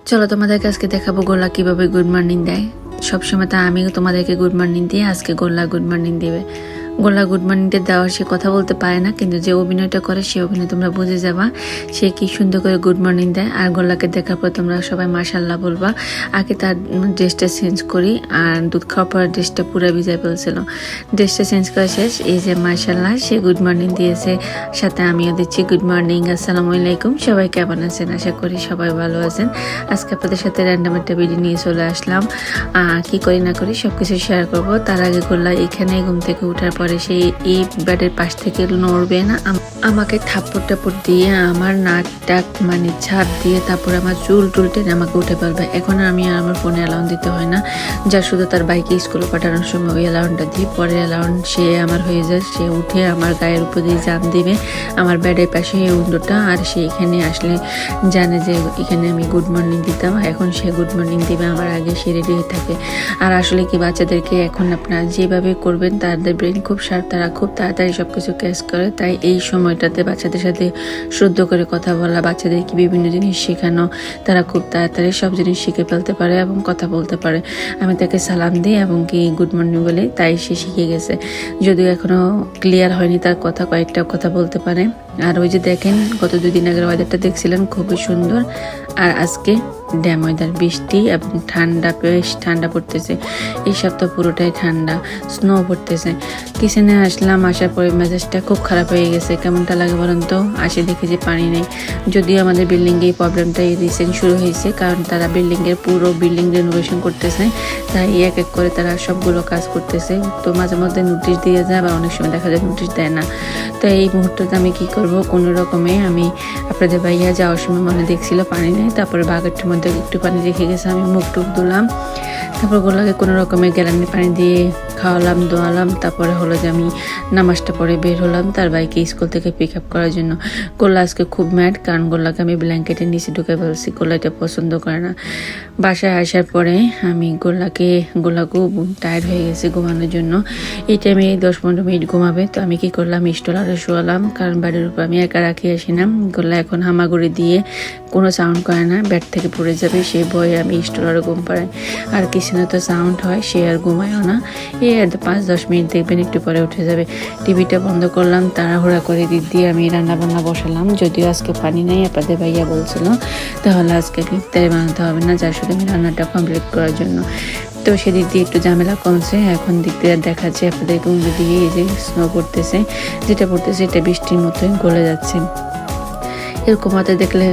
চলো তোমাদেরকে আজকে দেখাবো গোল্লা কিভাবে গুড মর্নিং দেয়। সবসময় তা আমি তোমাদেরকে গুড মর্নিং দিই, আজকে গোল্লা গুড মর্নিং দিবে। গোল্লা গুড মর্নিংটা দেওয়ার সে কথা বলতে পারে না, কিন্তু যে অভিনয়টা করে সে অভিনয় তোমরা বুঝে যাবা সে কি সুন্দর করে গুড মর্নিং দেয়। আর গোল্লাকে দেখার পর তোমরা সবাই মাশাল্লাহ বলবা। আগে তার ড্রেসটা চেঞ্জ করি, আর দুধ খাওয়ার পর ড্রেসটা পুরো ভিজাই ফেলছিল। ড্রেসটা চেঞ্জ করা শেষ, এই যে মাশাল্লাহ সে গুড মর্নিং দিয়েছে, সাথে আমিও দিচ্ছি গুড মর্নিং। আসসালামু আলাইকুম, সবাই কেমন আছেন? আশা করি সবাই ভালো আছেন। আজকে আপনাদের সাথে র্যান্ডাম একটা ভিডিও নিয়ে চলে আসলাম। কি করি না করি সবকিছু শেয়ার করব। তার আগে গোল্লা এখানে ঘুম থেকে ওঠার পরে সে এই বেডের পাশ থেকে নড়বে না, আমাকে থাপ্পড় টাপ্পড় দিয়ে আমার নাক টাক মানে ছাপ দিয়ে তারপরে আমার চুল টুল টেনে আমাকে উঠে ফেলবে। এখন আমি আর আমার ফোনে অ্যালাউন্ড দিতে হয় না, যা শুধু তার বাইকে স্কুলে পাঠানোর সময় ওই অ্যালাউন্ডটা দিই। পরে অ্যালাউন্ড সে আমার হয়ে যায়, সে উঠে আমার গায়ের উপর দিয়ে জাম দিবে আমার বেডের পাশে এই উইন্ডোটা। আর সে এখানে আসলে জানে যে এখানে আমি গুড মর্নিং দিতাম, এখন সে গুড মর্নিং দিবে আমার আগে, সে রেডি হয়ে থাকে। আর আসলে কি বাচ্চাদেরকে এখন আপনারা যেভাবে করবেন তাদের ব্রেন খুব শার্প, তারা খুব তাড়াতাড়ি সব কিছু ক্যাচ করে। তাই এই সময়টাতে বাচ্চাদের সাথে শুদ্ধ করে কথা বলা, বাচ্চাদেরকে বিভিন্ন জিনিস শেখানো, তারা খুব তাড়াতাড়ি সব জিনিস শিখে ফেলতে পারে এবং কথা বলতে পারে। আমি তাকে সালাম দিই এবং কি গুড মর্নিং বলে, তাই সে শিখে গেছে। যদিও এখনো ক্লিয়ার হয়নি তার কথা, কয়েকটা কথা বলতে পারে। আর ওই যে দেখেন গত 2 দিন আগের ওয়েদারটা দেখছিলেন, খুবই সুন্দর। আর আজকে ড্যাম ওয়েদার, বৃষ্টি এবং ঠান্ডা, বেশ ঠান্ডা পড়তেছে। এই সপ্তাহ পুরোটাই ঠান্ডা, স্নো পড়তেছে। কিচেনে আসলাম, আসার পরে মেজাজটা খুব খারাপ হয়ে গেছে। কেমনটা লাগে বলেন তো? আসে দেখি যে পানি নেই। যদিও আমাদের বিল্ডিংয়ে এই প্রবলেমটা রিসেন্ট শুরু হয়েছে, কারণ তারা পুরো বিল্ডিং রেনোভেশন করতেছে, তাই এক এক করে তারা সবগুলো কাজ করতেছে। তো মাঝে মধ্যে নোটিশ দিয়ে যায়, আবার অনেক সময় দেখা যায় নোটিশ দেয় না। তো এই মুহূর্তে আমি কি করব, কোনো রকমে আমি আপনাদের ভাইয়া যাওয়ার সময় মনে দেখছিল পানি নেই, তারপরে বাকেটের মধ্যে একটু পানি রেখে গেছে, আমি মুখ টুক ধুলাম। তারপর গোলাকে কোনো রকমে গ্যালানি পানি দিয়ে খাওয়ালাম, দোয়ালাম। তারপরে হলো যে আমি নামাজটা পরে বের হলাম তার বাইকে স্কুল থেকে পিক আপ করার জন্য। গোল্লা আজকে খুব ম্যাড, কারণ গোল্লাকে আমি ব্ল্যাঙ্কেটের নিচে ঢুকে ফেলছি, গোল্লা এটা পছন্দ করে না। বাসায় আসার পরে আমি গোল্লাকেও টায়ার্ড হয়ে গেছে ঘুমানোর জন্য। এই টাইমে 10-15 মিনিট ঘুমাবে, তো আমি কি করলাম, স্টোলারে শোয়ালাম, কারণ বাড়ির উপর আমি একা রাখি আসি না। গোল্লা এখন হামাগুড়ি দিয়ে কোনো সাউন্ড করে না, ব্যাট থেকে পড়ে যাবে সেই ভয়ে আমি স্টোলারে ঘুম পাড়াই। আর কিচেনে তো সাউন্ড হয়, সে আর ঘুমায়ও না। এই আর 5-10 মিনিট দেখবেন, একটু পরে উঠে যাবে। টিভিটা বন্ধ করলাম, তাড়াহুড়া করে দিক দিয়ে আমি রান্না বান্না বসালাম। যদিও আজকে পানি নেই, আপনাদের ভাইয়া বলছিল তাহলে আজকে ইফতারি বানাতে হবে না, যার সাথে আমি রান্নাটা কমপ্লিট করার জন্য। তো সেদিক দিয়ে একটু ঝামেলা কমছে। এখন দিক দিয়ে দেখাচ্ছে আপনাদের উঙ্গলি দিয়ে এই যে স্নো পড়তেছে, যেটা পড়তেছে এটা বৃষ্টির মতোই গলে যাচ্ছে। এরকম ওয়েদার দেখলে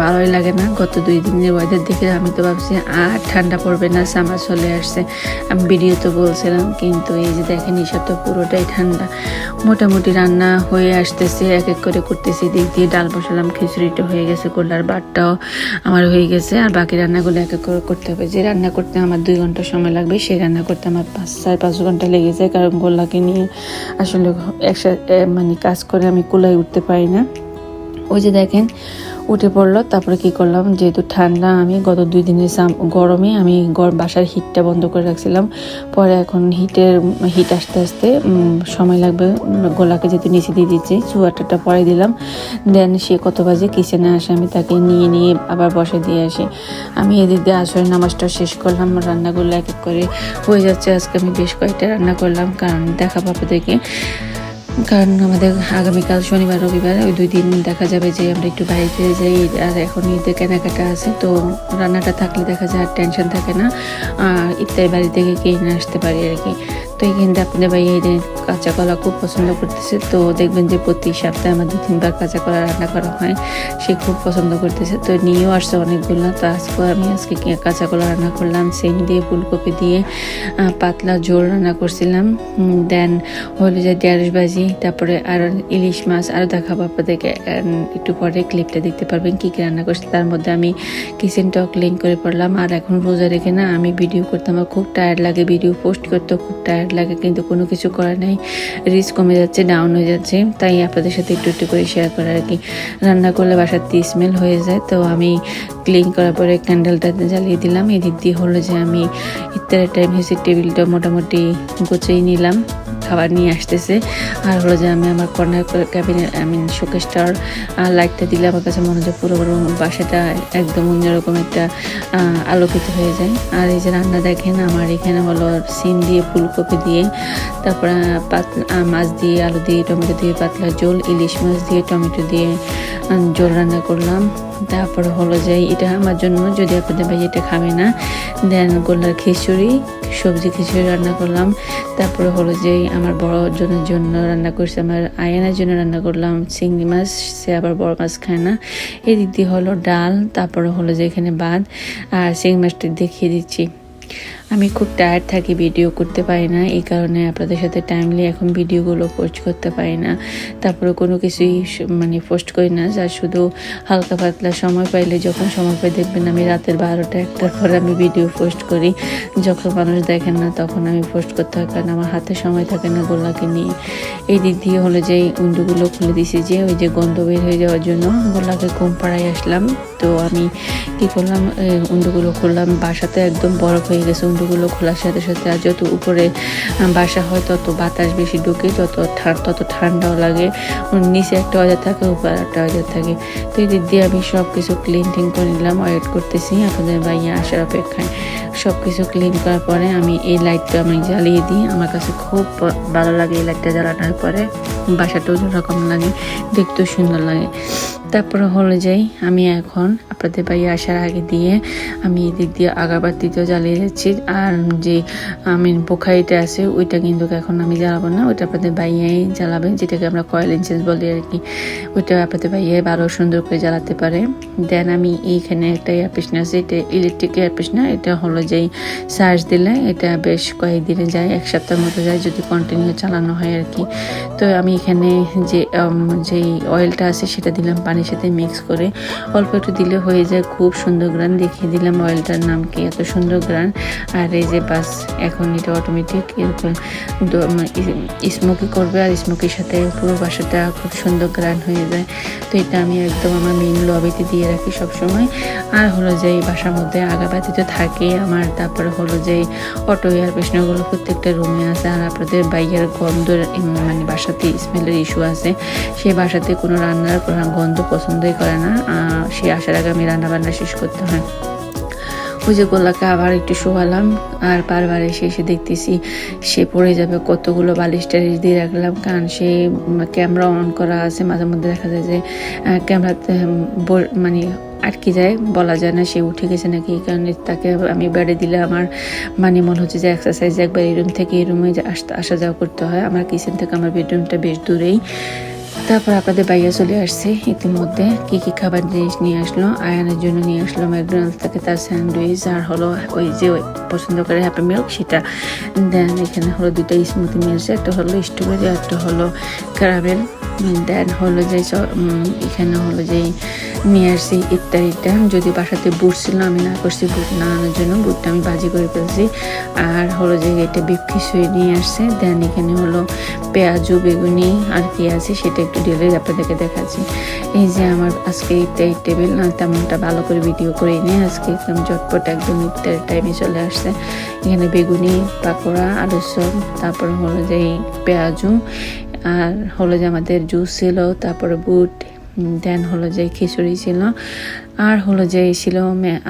ভালোই লাগে না। গত 2 দিনের ওয়েদার দেখে আমি তো ভাবছি আর ঠান্ডা পড়বে না, সামার চলে আসছে। আমি ভিডিও তো বলছিলাম, কিন্তু এই যে দেখেন এই সপ্তাহ পুরোটাই ঠান্ডা। মোটামুটি রান্না হয়ে আসতেছে, এক এক করে করতেছি। দিক দিয়ে ডাল বসালাম, খিচুড়িটা হয়ে গেছে, গোল্লার ভাতটাও আমার হয়ে গেছে। আর বাকি রান্নাগুলো এক এক করে করতে হবে। যে রান্না করতে আমার 2 ঘন্টা সময় লাগবে, সেই রান্না করতে আমার 4-5 ঘন্টা লেগে যায়, কারণ গোল্লাকে নিয়ে আসলে একসাথে মানে কাজ করে আমি কুলায় উঠতে পারি না। ওই যে দেখেন উঠে পড়লো। তারপরে কি করলাম, যেহেতু ঠান্ডা, আমি গত 2 দিনের গরমে আমি বাসার হিটটা বন্ধ করে রাখছিলাম। পরে এখন হিট আসতে আসতে সময় লাগবে। গোলাকে যেহেতু নিচে দিয়ে দিচ্ছি, চুয়াটাটা পরে দিলাম। দেন সে কত বাজে কিচেনে আসে, আমি তাকে নিয়ে আবার বসে দিয়ে আসি। আমি এদিক দিয়ে আসরের নামাজটা শেষ করলাম, রান্নাগুলো এক এক করে হয়ে যাচ্ছে। আজকে আমি বেশ কয়েকটা রান্না করলাম, কারণ দেখাবো আপনাদেরকে। কারণ আমাদের আগামীকাল শনিবার রবিবার ওই 2 দিন দেখা যাবে যে আমরা একটু বাড়িতে যাই। আর এখন ঈদের কেনাকাটা আছে, তো রান্নাটা থাকলে দেখা যায় আর টেনশন থাকে না, ইত্যাদি বাড়ি থেকে কিনে আসতে পারি আর কি। তো এখানে আপনাদের ভাই এই কাঁচা কলা খুব পছন্দ করতেছে, তো দেখবেন যে প্রতি সপ্তাহে আমার 2-3 বার কাঁচা কলা রান্না করা হয়, সে খুব পছন্দ করতেছে। তো নিয়েও আসছে অনেকগুলো। তো আজকে কাঁচা কলা রান্না করলাম, সেম দিয়ে ফুলকপি দিয়ে পাতলা ঝোল রান্না করছিলাম। দেন হলো যে ঢেঁড়স ভাজি, তারপরে আর ইলিশ মাছ। আরও দেখাবো আপনাদেরকে, একটু পরে ক্লিপটা দেখতে পারবেন কী কী রান্না করছি। তার মধ্যে আমি কিচেনটাও ক্লিন করে পড়লাম। আর এখন রোজা রেখে না আমি ভিডিও করতে আমার খুব টায়ার্ড লাগে, ভিডিও পোস্ট করতেও খুব টায়ার্ড লাগে, কিন্তু কোনো কিছু করার নেই। রিচ কমে যাচ্ছে, ডাউন হয়ে যাচ্ছে, তাই আপনাদের সাথে একটু একটু করে শেয়ার করা আর কি। রান্না করলে বাসার স্মেল হয়ে যায়, তো আমি ক্লিন করার পরে ক্যান্ডেলটা জ্বালিয়ে দিলাম। এদিক দিয়ে হলো যে আমি ইফতারের টাইম হয়েছে, টেবিলটা মোটামুটি গুছিয়ে নিলাম। খাবার নিয়ে আসতেছে। আর হলো যে আমি আমার কর্নার ক্যাবিনেট শোকেসটার লাইটটা দিলে আমার কাছে মনে হয় পুরো বাসাটা একদম অন্যরকম একটা আলোকিত হয়ে যায়। আর এই যে রান্না দেখেন, আমার এখানে হলো সিম দিয়ে, ফুলকপি দিয়ে, তারপরে মাছ দিয়ে, আলু দিয়ে, টমেটো দিয়ে পাতলা ঝোল, ইলিশ মাছ দিয়ে, টমেটো দিয়ে ঝোল রান্না করলাম। তারপরে হলো যে এটা আমার জন্য, যদি আপনাদের ভাই এটা খাবে না, দেন গোল্লার খিচুড়ি, সবজি খিচুড়ি রান্না করলাম। তারপরে হলো যে আমার বড় জনের জন্য রান্না করছি, আমার আয়ানের জন্য রান্না করলাম চিংড়ি মাছ, সে আবার বড় মাছ খায় না। এদিক দিয়ে হলো ডাল, তারপরে হলো যে এখানে ভাত আর চিংড়ি মাছটা দেখিয়ে দিচ্ছি। আমি খুব টায়ার্ড থাকি, ভিডিও করতে পারি না, এই কারণে আপনাদের সাথে টাইমলি এখন ভিডিওগুলো পোস্ট করতে পারি না। তারপরে কোনো কিছুই পোস্ট করি না, যা শুধু হালকা পাতলা সময় পাইলে, যখন সময় পাই দেখবেন আমি রাতের 12টা-1টার পরে আমি ভিডিও পোস্ট করি। যখন মানুষ দেখেন না তখন আমি পোস্ট করতে হয়, কারণ আমার হাতে সময় থাকে না গোল্লাকে নিয়ে। এই দিক দিয়ে হলো যে উন্ডুগুলো খুলে দিছি, যে ওই যে গন্ধ বের হয়ে যাওয়ার জন্য গোল্লাকে ঘুম পাড়াই আসলাম। তো আমি কি করলাম, উন্ডুগুলো খুললাম, বাসাতে একদম বরফ হয়ে গেছে। উন্ডুগুলো খোলার সাথে সাথে আর যত উপরে বাসা হয় তত বাতাস বেশি ঢুকে, তত ঠান্ডাও লাগে। নিচে একটা ওয়েদার থাকে, উপরে একটা ওয়েদার থাকে। তো এই দিক দিয়ে আমি সব কিছু ক্লিন টিন করে নিলাম, ওয়েট করতেছি আপনাদের ভাইয়া আসার অপেক্ষায়। সব কিছু ক্লিন করার পরে আমি এই লাইটটা আমি জ্বালিয়ে দিই। আমার কাছে খুব ভালো লাগে এই লাইটটা জ্বালানোর পরে, বাসাটা অন্যরকম লাগে, দেখতেও সুন্দর লাগে। তারপরে হলো যাই আমি এখন আপনাদের ভাইয়া আসার আগে দিয়ে আমি এদিক দিয়ে আগারবাতিতেও জ্বালিয়ে যাচ্ছি। আর যে পোখারিটা আছে ওইটা কিন্তু এখন আমি জ্বালাবো না, ওইটা আপনাদের ভাইয়াই জ্বালাবেন, যেটাকে আমরা কয়েল ইনসেন্স বলি আর কি। ওইটা আপনাদের ভাইয়াই আরও সুন্দর করে জ্বালাতে পারে। দেন আমি এইখানে একটা এয়ারপিস না আছে, এটা ইলেকট্রিক এয়ারপিস না, এটা হলো যেই চার্জ দিলে এটা বেশ কয়েকদিনে যায়, 1 সপ্তাহের মতো যায় যদি কন্টিনিউ চালানো হয় আর কি। তো আমি এখানে যেই অয়েলটা আছে সেটা দিলাম পানির সাথে মিক্স করে, অল্প একটু দিলে হয়ে যায়, খুব সুন্দর গ্রান। দেখিয়ে দিলাম অয়েলটার নাম কি, এত সুন্দর গ্রান। আর এই যে বাস এখন এটা অটোমেটিক এরকম স্মোকি করবে, আর স্মোকির সাথে পুরো বাসাটা খুব সুন্দর গ্রান হয়ে যায়। তো এটা আমি একদম আমার মেইন লবিতে দিয়ে রাখি সবসময়। আর হলো যে বাসার মধ্যে আগাবাতি তো থাকে আমার, তারপরে হলো যে অটো এয়ার ফ্রেশনারগুলো প্রত্যেকটা রুমে আছে। আর আপনাদের বাইরের গন্ধ বাসাতে স্মেলের ইস্যু আছে, সে বাসাতে কোনো রান্নার গন্ধ পছন্দই করে না, সে আসার আগে আমি রান্না বান্না শেষ করতে হয়। ওই যে গোল্লাকে আবার একটু শোয়ালাম, আর বারবার এসে দেখতেছি সে পড়ে যাবে, কতগুলো বালিশ টালিশ দিয়ে রাখলাম, কারণ সে ক্যামেরা অন করা আছে, মাঝে মধ্যে দেখা যায় যে ক্যামেরাতে আটকে যায়, বলা যায় না সে উঠে গেছে নাকি। এই কারণে তাকে আমি বেড়ে দিলে আমার মনে হচ্ছে যে এক্সারসাইজ, একবার এই রুম থেকে এই রুমে আসা যাওয়া করতে হয়। আমার কিচেন থেকে আমার বেডরুমটা বেশ দূরেই। তারপর আপনাদের বাইরে চলে আসছে ইতিমধ্যে। কি খাবার জিনিস নিয়ে আসলো, আয়ানের জন্য নিয়ে আসলো ম্যাকডোনাল্ডস থেকে তার স্যান্ডউইচ, আর হলো ওই যে পছন্দ করে হ্যাপি মিল্ক সেটা। দেন এখানে হলো 2টা স্মুদি নিয়ে আসছে, একটা হলো স্ট্রবেরি, একটা হলো ক্যারামেল। দেন হলো যে এখানে হলো যে নিয়ে আসছি ইত্যাদিটা, যদি বাসাতে বুট ছিল আমি না করছি বুট না আনার জন্য, বুটটা আমি ভাজি করে ফেলছি। আর হলো যে এটা বিফ খিচুড়ি নিয়ে আসছে। দেন এখানে হলো পেঁয়াজু, বেগুনি আর কি আছে সেটা একটু ঢেলে আপনাদেরকে দেখাচ্ছি। এই যে আমার আজকে ইফতারি টেবিল, না তেমনটা ভালো করে ভিডিও করে নিয়ে আজকে একদম ঝটপট একদম ইফতারের টাইমে চলে আসছে। এখানে বেগুনি, পাকোড়া, আলুর চপ, তারপরে হলো যে পেঁয়াজু, আর হলো যে আমাদের জুস ছিল, তারপরে বুট, দেন হলো যে খিচুড়ি ছিল, আর হলো যে ছিল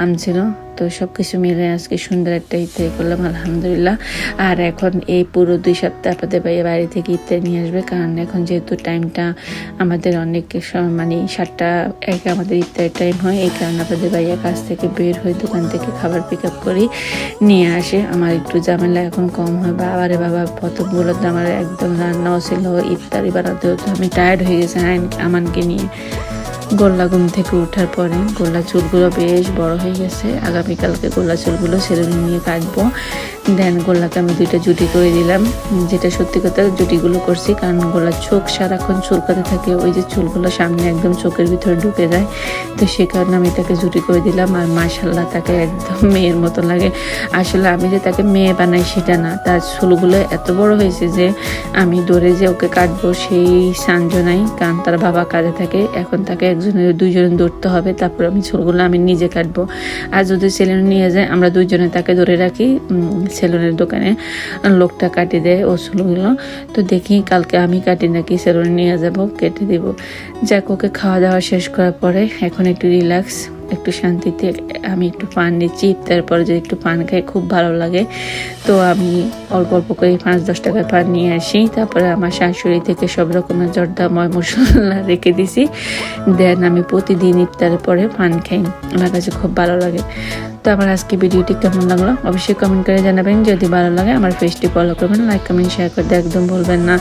আম ছিল। তো সব কিছু মিলে আজকে সুন্দর একটা ইফতারি করলাম আলহামদুলিল্লাহ। আর এখন এই পুরো 2 সপ্তাহ আপনাদের বাইরে থেকে ইফতারি নিয়ে আসবে, কারণ এখন যেহেতু টাইমটা আমাদের অনেক 7টা-1 আমাদের ইফতারের টাইম হয়, এই কারণে আপনাদের ভাইয়া কাছ থেকে বের হয়ে দোকান থেকে খাবার পিক আপ করি নিয়ে আসে। আমার একটু ঝামেলা এখন কম হয়। বাবা প্রথমগুলোতে আমার একদম রান্নাও ছিল, ইফতারি বানাতে হতো, আমি টায়ার্ড হয়ে গেছি আমানকে নিয়ে। গোল্লা ঘুম থেকে ওঠার পরে গোল্লা চুলগুলো বেশ বড় হয়ে গেছে, আগামীকালকে গোল্লা চুলগুলো সেলুনে নিয়ে কাটবো। দেন গোল্লাকে আমি 2টা জুটি করে দিলাম, যেটা সত্যি কথা জুটিগুলো করছি কারণ গোল্লার চোখ সারাক্ষণ চুলকাতে থাকে, ওই যে চুলগুলো সামনে একদম চোখের ভিতরে ঢুকে যায়, তো সে কারণে আমি তাকে জুটি করে দিলাম। আর মাশাআল্লাহ তাকে একদম মেয়ের মতো লাগে। আসলে আমি যে তাকে মেয়ে বানাই সেটা না, তার চুলগুলো এত বড় হয়েছে যে আমি দৌড়ে যে ওকে কাটবো সেই সাঞ্জ নাই, কারণ তার বাবা কাজে থাকে, এখন তাকে একজনের দুইজনে ধরতে হবে, তারপর আমি চুলগুলো আমি নিজে কাটবো। আর যদি সেলুনে নিয়ে যায় আমরা দুইজনে তাকে ধরে রাখি, সেলুনের দোকানে লোকটা কাটি দেয় ও চুলগুলো। তো দেখি কালকে আমি কাটি নাকি সেলুনে নিয়ে যাব, কেটে দিব। যাক, ওকে খাওয়া দাওয়া শেষ করার পরে এখন একটু রিল্যাক্স, একটু শান্তিতে আমি একটু পান নিচ্ছি। তারপরে যদি একটু পান খাই খুব ভালো লাগে, তো আমি অল্প অল্প করে 5-10 টাকার পান নিয়ে আসি। তারপরে আমার শাশুড়ি থেকে সব রকমের জর্দা ময় মশলা রেখে দিছি, দেন আমি প্রতিদিন ইফতারের পরে পান খাই, আমার কাছে খুব ভালো লাগে। তো আমার আজকে ভিডিওটি কেমন লাগলো অবশ্যই কমেন্ট করে জানাবেন। যদি ভালো লাগে আমার পেজটি ফলো করবেন, লাইক কমেন্ট শেয়ার করতে একদম ভুলবেন না।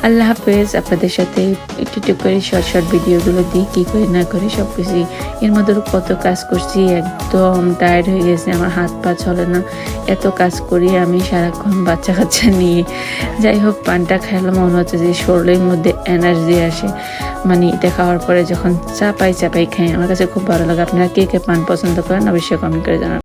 আল্লাহ হাফেজ। আপনাদের সাথে একটু করে শর্ট ভিডিওগুলো দিই, কী করে না করে সব কিছুই। এর মধ্যে কত কাজ করছি, একদম টায়ার্ড হয়ে গেছে, আমার হাত পা চলে না, এত কাজ করি আমি সারাক্ষণ বাচ্চা কাচ্চা নিয়ে। যাই হোক, পানটা খেলাম মনে হচ্ছে যে শরীরের মধ্যে এনার্জি আসে, মানে এটা খাওয়ার পরে যখন চাপাই খাই আমার কাছে খুব ভালো লাগে। আপনারা কে কে পান পছন্দ করেন অবশ্যই কমেন্ট করে জানাবেন।